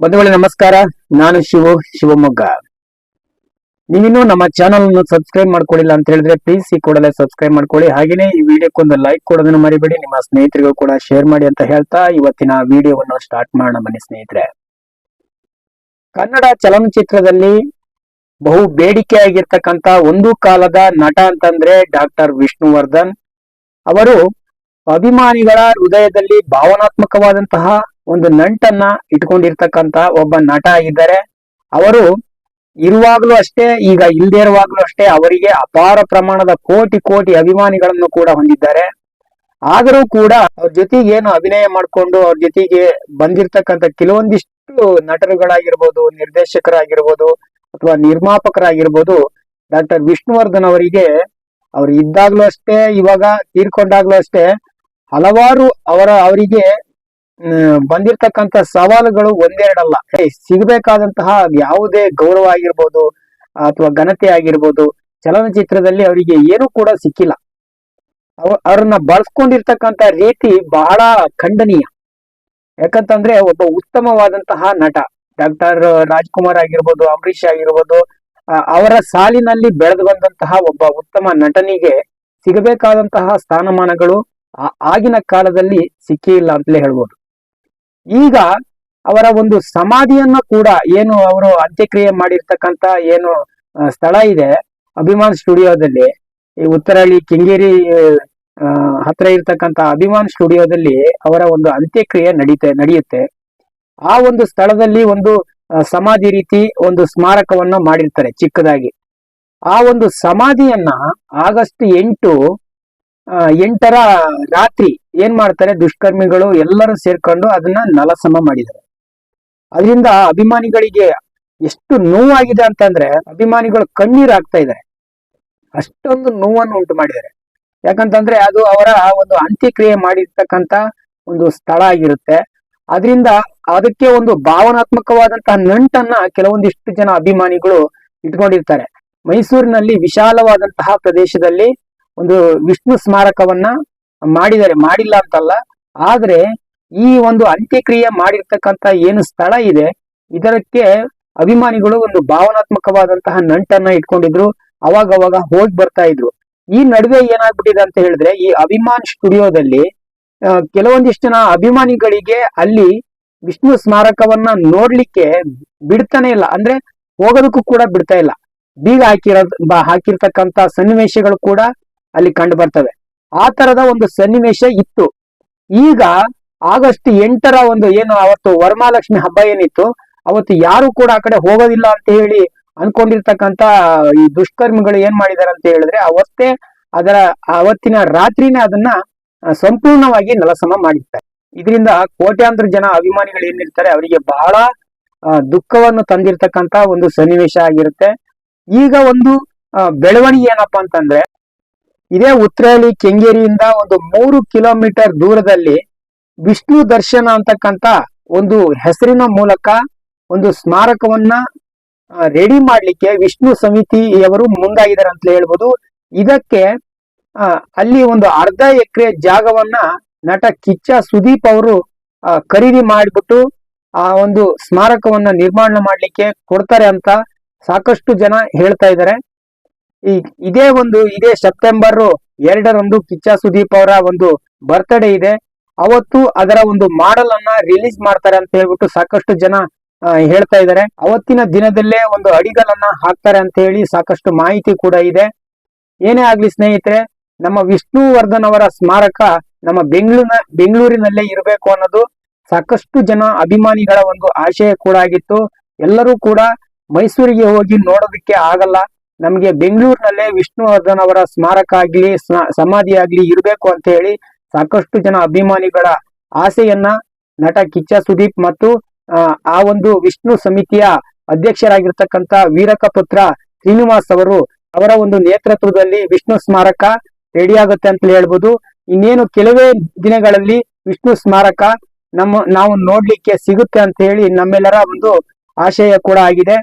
ಬಂಧುಗಳೇ ನಮಸ್ಕಾರ. ನಾನು ಶಿವಮೊಗ್ಗ. ನೀವಿನ್ನೂ ನಮ್ಮ ಚಾನಲ್ ಅನ್ನು ಸಬ್ಸ್ಕ್ರೈಬ್ ಮಾಡ್ಕೊಳ್ಳಿಲ್ಲ ಅಂತ ಹೇಳಿದ್ರೆ ಪ್ಲೀಸ್ ಈ ಕೂಡಲೇ ಸಬ್ಸ್ಕ್ರೈಬ್ ಮಾಡ್ಕೊಳ್ಳಿ. ಹಾಗೇನೆ ಈ ವಿಡಿಯೋಕ್ಕೊಂದು ಲೈಕ್ ಕೊಡೋದನ್ನು ಮರಿಬೇಡಿ. ನಿಮ್ಮ ಸ್ನೇಹಿತರಿಗೂ ಕೂಡ ಶೇರ್ ಮಾಡಿ ಅಂತ ಹೇಳ್ತಾ ಇವತ್ತಿನ ವಿಡಿಯೋವನ್ನು ಸ್ಟಾರ್ಟ್ ಮಾಡೋಣ ಬನ್ನಿ ಸ್ನೇಹಿತರೆ. ಕನ್ನಡ ಚಲನಚಿತ್ರದಲ್ಲಿ ಬಹು ಬೇಡಿಕೆಯಾಗಿರ್ತಕ್ಕಂತ ಒಂದು ಕಾಲದ ನಟ ಅಂತಂದ್ರೆ ಡಾಕ್ಟರ್ ವಿಷ್ಣುವರ್ಧನ್ ಅವರು ಅಭಿಮಾನಿಗಳ ಹೃದಯದಲ್ಲಿ ಭಾವನಾತ್ಮಕವಾದಂತಹ ಒಂದು ನಂಟನ್ನ ಇಟ್ಕೊಂಡಿರ್ತಕ್ಕಂತ ಒಬ್ಬ ನಟ ಆಗಿದ್ದಾರೆ. ಅವರು ಇರುವಾಗ್ಲೂ ಅಷ್ಟೇ, ಈಗ ಇಲ್ದೇ ಇರುವಾಗ್ಲೂ ಅಷ್ಟೇ ಅವರಿಗೆ ಅಪಾರ ಪ್ರಮಾಣದ ಕೋಟಿ ಅಭಿಮಾನಿಗಳನ್ನು ಕೂಡ ಹೊಂದಿದ್ದಾರೆ. ಆದರೂ ಕೂಡ ಅವ್ರ ಜೊತೆಗೆ ಏನು ಅಭಿನಯ ಮಾಡ್ಕೊಂಡು ಅವ್ರ ಜೊತೆಗೆ ಬಂದಿರ್ತಕ್ಕಂಥ ಕೆಲವೊಂದಿಷ್ಟು ನಟರುಗಳಾಗಿರ್ಬೋದು, ನಿರ್ದೇಶಕರಾಗಿರ್ಬೋದು ಅಥವಾ ನಿರ್ಮಾಪಕರಾಗಿರ್ಬೋದು, ಡಾಕ್ಟರ್ ವಿಷ್ಣುವರ್ಧನ್ ಅವರಿಗೆ ಅವ್ರು ಇದ್ದಾಗ್ಲೂ ಅಷ್ಟೇ, ಇವಾಗ ತೀರ್ಕೊಂಡಾಗ್ಲೂ ಅಷ್ಟೇ ಹಲವಾರು ಅವರಿಗೆ ಬಂದಿರ್ತಕ್ಕಂಥ ಸವಾಲುಗಳು ಒಂದೆರಡಲ್ಲ. ಸಿಗಬೇಕಾದಂತಹ ಯಾವುದೇ ಗೌರವ ಆಗಿರ್ಬೋದು ಅಥವಾ ಘನತೆ ಆಗಿರ್ಬೋದು ಚಲನಚಿತ್ರದಲ್ಲಿ ಅವರಿಗೆ ಏನು ಕೂಡ ಸಿಕ್ಕಿಲ್ಲ. ಅವ್ರನ್ನ ಬಳಸ್ಕೊಂಡಿರ್ತಕ್ಕಂಥ ರೀತಿ ಬಹಳ ಖಂಡನೀಯ. ಯಾಕಂತಂದ್ರೆ ಒಬ್ಬ ಉತ್ತಮವಾದಂತಹ ನಟ ಡಾಕ್ಟರ್ ರಾಜ್ಕುಮಾರ್ ಆಗಿರ್ಬೋದು, ಅಂಬರೀಷ್ ಆಗಿರ್ಬೋದು, ಅವರ ಸಾಲಿನಲ್ಲಿ ಬೆಳೆದು ಬಂದಂತಹ ಒಬ್ಬ ಉತ್ತಮ ನಟನಿಗೆ ಸಿಗಬೇಕಾದಂತಹ ಸ್ಥಾನಮಾನಗಳು ಆಗಿನ ಕಾಲದಲ್ಲಿ ಸಿಕ್ಕೇ ಇಲ್ಲ ಅಂತಲೇ ಹೇಳ್ಬೋದು. ಈಗ ಅವರ ಒಂದು ಸಮಾಧಿಯನ್ನ ಕೂಡ ಏನು ಅವರು ಅಂತ್ಯಕ್ರಿಯೆ ಮಾಡಿರ್ತಕ್ಕಂತ ಏನು ಸ್ಥಳ ಇದೆ ಅಭಿಮಾನ್ ಸ್ಟುಡಿಯೋದಲ್ಲಿ, ಈ ಉತ್ತರಹಳ್ಳಿ ಕೆಂಗೇರಿ ಹತ್ರ ಇರ್ತಕ್ಕಂತ ಅಭಿಮಾನ್ ಸ್ಟುಡಿಯೋದಲ್ಲಿ ಅವರ ಒಂದು ಅಂತ್ಯಕ್ರಿಯೆ ನಡೆಯುತ್ತೆ. ಆ ಒಂದು ಸ್ಥಳದಲ್ಲಿ ಒಂದು ಸಮಾಧಿ ರೀತಿ ಒಂದು ಸ್ಮಾರಕವನ್ನ ಮಾಡಿರ್ತಾರೆ ಚಿಕ್ಕದಾಗಿ. ಆ ಒಂದು ಸಮಾಧಿಯನ್ನ ಆಗಸ್ಟ್ 8ರ ರಾತ್ರಿ ಏನ್ ಮಾಡ್ತಾರೆ, ದುಷ್ಕರ್ಮಿಗಳು ಎಲ್ಲರೂ ಸೇರ್ಕೊಂಡು ಅದನ್ನ ನಲಸಮ ಮಾಡಿದ್ದಾರೆ. ಅದರಿಂದ ಅಭಿಮಾನಿಗಳಿಗೆ ಎಷ್ಟು ನೋವಾಗಿದೆ ಅಂತಂದ್ರೆ ಅಭಿಮಾನಿಗಳು ಕಣ್ಣೀರ್ ಹಾಕ್ತಾ ಇದ್ದಾರೆ. ಅಷ್ಟೊಂದು ನೋವನ್ನು ಉಂಟು ಮಾಡಿದ್ದಾರೆ. ಯಾಕಂತಂದ್ರೆ ಅದು ಅವರ ಒಂದು ಅಂತ್ಯಕ್ರಿಯೆ ಮಾಡಿರ್ತಕ್ಕಂತ ಒಂದು ಸ್ಥಳ ಆಗಿರುತ್ತೆ. ಅದರಿಂದ ಅದಕ್ಕೆ ಒಂದು ಭಾವನಾತ್ಮಕವಾದಂತಹ ನಂಟನ್ನ ಕೆಲವೊಂದಿಷ್ಟು ಜನ ಅಭಿಮಾನಿಗಳು ಇಟ್ಕೊಂಡಿರ್ತಾರೆ. ಮೈಸೂರಿನಲ್ಲಿ ವಿಶಾಲವಾದಂತಹ ಪ್ರದೇಶದಲ್ಲಿ ಒಂದು ವಿಷ್ಣು ಸ್ಮಾರಕವನ್ನ ಮಾಡಿದ್ದಾರೆ, ಮಾಡಿಲ್ಲ ಅಂತಲ್ಲ. ಆದ್ರೆ ಈ ಒಂದು ಅಂತ್ಯಕ್ರಿಯೆ ಮಾಡಿರ್ತಕ್ಕಂತ ಏನು ಸ್ಥಳ ಇದೆ ಇದಕ್ಕೆ ಅಭಿಮಾನಿಗಳು ಒಂದು ಭಾವನಾತ್ಮಕವಾದಂತಹ ನಂಟನ್ನ ಇಟ್ಕೊಂಡಿದ್ರು. ಅವಾಗ ಹೋಗಿ ಬರ್ತಾ ಇದ್ರು. ಈ ನಡುವೆ ಏನಾಗ್ಬಿಟ್ಟಿದೆ ಅಂತ ಹೇಳಿದ್ರೆ, ಈ ಅಭಿಮಾನ್ ಸ್ಟುಡಿಯೋದಲ್ಲಿ ಕೆಲವೊಂದಿಷ್ಟು ಜನ ಅಭಿಮಾನಿಗಳಿಗೆ ಅಲ್ಲಿ ವಿಷ್ಣು ಸ್ಮಾರಕವನ್ನ ನೋಡ್ಲಿಕ್ಕೆ ಬಿಡ್ತಾನೆ ಇಲ್ಲ, ಅಂದ್ರೆ ಹೋಗೋದಕ್ಕೂ ಕೂಡ ಬಿಡ್ತಾ ಇಲ್ಲ. ಬೀಗ ಹಾಕಿರ್ತಕ್ಕಂತ ಸನ್ನಿವೇಶಗಳು ಕೂಡ ಅಲ್ಲಿ ಕಂಡು ಬರ್ತವೆ. ಆ ತರದ ಒಂದು ಸನ್ನಿವೇಶ ಇತ್ತು. ಈಗ ಆಗಸ್ಟ್ 8ರ ಒಂದು ಏನು ಅವತ್ತು ವರಮಹಾಲಕ್ಷ್ಮಿ ಹಬ್ಬ ಏನಿತ್ತು, ಅವತ್ತು ಯಾರು ಕೂಡ ಆ ಕಡೆ ಹೋಗೋದಿಲ್ಲ ಅಂತ ಹೇಳಿ ಅನ್ಕೊಂಡಿರ್ತಕ್ಕಂತ ಈ ದುಷ್ಕರ್ಮಿಗಳು ಏನ್ ಮಾಡಿದಾರೆ ಅಂತ ಹೇಳಿದ್ರೆ ಅವತ್ತಿನ ರಾತ್ರಿನೇ ಅದನ್ನ ಸಂಪೂರ್ಣವಾಗಿ ನಲಸಮ ಮಾಡಿರ್ತಾರೆ. ಇದರಿಂದ ಕೋಟ್ಯಾಂತರ ಜನ ಅಭಿಮಾನಿಗಳು ಏನಿರ್ತಾರೆ ಅವರಿಗೆ ಬಹಳ ದುಃಖವನ್ನು ತಂದಿರ್ತಕ್ಕಂತ ಒಂದು ಸನ್ನಿವೇಶ ಆಗಿರುತ್ತೆ. ಈಗ ಒಂದು ಬೆಳವಣಿಗೆ ಏನಪ್ಪಾ ಅಂತಂದ್ರೆ, ಇದೇ ಉತ್ತರಹಳ್ಳಿ ಕೆಂಗೇರಿಯಿಂದ ಒಂದು 3 ಕಿಲೋಮೀಟರ್ ದೂರದಲ್ಲಿ ವಿಷ್ಣು ದರ್ಶನ ಅಂತಕ್ಕಂತ ಒಂದು ಹೆಸರಿನ ಮೂಲಕ ಒಂದು ಸ್ಮಾರಕವನ್ನ ರೆಡಿ ಮಾಡ್ಲಿಕ್ಕೆ ವಿಷ್ಣು ಸಮಿತಿಯವರು ಮುಂದಾಗಿದ್ದಾರೆ ಅಂತ ಹೇಳ್ಬೋದು. ಇದಕ್ಕೆ ಅಲ್ಲಿ ಒಂದು ಅರ್ಧ ಎಕರೆ ಜಾಗವನ್ನ ನಟ ಕಿಚ್ಚ ಸುದೀಪ್ ಅವರು ಖರೀದಿ ಮಾಡಿಬಿಟ್ಟು ಆ ಒಂದು ಸ್ಮಾರಕವನ್ನ ನಿರ್ಮಾಣ ಮಾಡ್ಲಿಕ್ಕೆ ಕೊಡ್ತಾರೆ ಅಂತ ಸಾಕಷ್ಟು ಜನ ಹೇಳ್ತಾ ಇದ್ದಾರೆ. ಇದೇ ಸೆಪ್ಟೆಂಬರ್ 2ರಂದು ಕಿಚ್ಚ ಸುದೀಪ್ ಅವರ ಒಂದು ಬರ್ತ್ಡೇ ಇದೆ. ಅವತ್ತು ಅದರ ಒಂದು ಮಾಡೆಲ್ ಅನ್ನ ರಿಲೀಸ್ ಮಾಡ್ತಾರೆ ಅಂತ ಹೇಳ್ಬಿಟ್ಟು ಸಾಕಷ್ಟು ಜನ ಹೇಳ್ತಾ ಇದ್ದಾರೆ. ಅವತ್ತಿನ ದಿನದಲ್ಲೇ ಒಂದು ಅಡಿಗಲನ್ನ ಹಾಕ್ತಾರೆ ಅಂತ ಹೇಳಿ ಸಾಕಷ್ಟು ಮಾಹಿತಿ ಕೂಡ ಇದೆ. ಏನೇ ಆಗ್ಲಿ ಸ್ನೇಹಿತರೆ, ನಮ್ಮ ವಿಷ್ಣುವರ್ಧನ್ ಅವರ ಸ್ಮಾರಕ ನಮ್ಮ ಬೆಂಗಳೂರಿನಲ್ಲೇ ಇರಬೇಕು ಅನ್ನೋದು ಸಾಕಷ್ಟು ಜನ ಅಭಿಮಾನಿಗಳ ಒಂದು ಆಶಯ ಕೂಡ ಆಗಿತ್ತು. ಎಲ್ಲರೂ ಕೂಡ ಮೈಸೂರಿಗೆ ಹೋಗಿ ನೋಡೋದಕ್ಕೆ ಆಗಲ್ಲ, ನಮ್ಗೆ ಬೆಂಗಳೂರಿನಲ್ಲೇ ವಿಷ್ಣುವರ್ಧನ್ ಅವರ ಸ್ಮಾರಕ ಆಗ್ಲಿ ಸಮಾಧಿ ಆಗ್ಲಿ ಇರಬೇಕು ಅಂತ ಹೇಳಿ ಸಾಕಷ್ಟು ಜನ ಅಭಿಮಾನಿಗಳ ಆಸೆಯನ್ನ ನಟ ಕಿಚ್ಚ ಸುದೀಪ್ ಮತ್ತು ಆ ಒಂದು ವಿಷ್ಣು ಸಮಿತಿಯ ಅಧ್ಯಕ್ಷರಾಗಿರ್ತಕ್ಕಂತ ವೀರಕ ಪುತ್ರ ಶ್ರೀನಿವಾಸ್ ಅವರ ಒಂದು ನೇತೃತ್ವದಲ್ಲಿ ವಿಷ್ಣು ಸ್ಮಾರಕ ರೆಡಿ ಆಗುತ್ತೆ ಅಂತ ಹೇಳ್ಬೋದು. ಇನ್ನೇನು ಕೆಲವೇ ದಿನಗಳಲ್ಲಿ ವಿಷ್ಣು ಸ್ಮಾರಕ ನಾವು ನೋಡ್ಲಿಕ್ಕೆ ಸಿಗುತ್ತೆ ಅಂತ ಹೇಳಿ ನಮ್ಮೆಲ್ಲರ ಒಂದು ಆಶಯ ಕೂಡ ಆಗಿದೆ.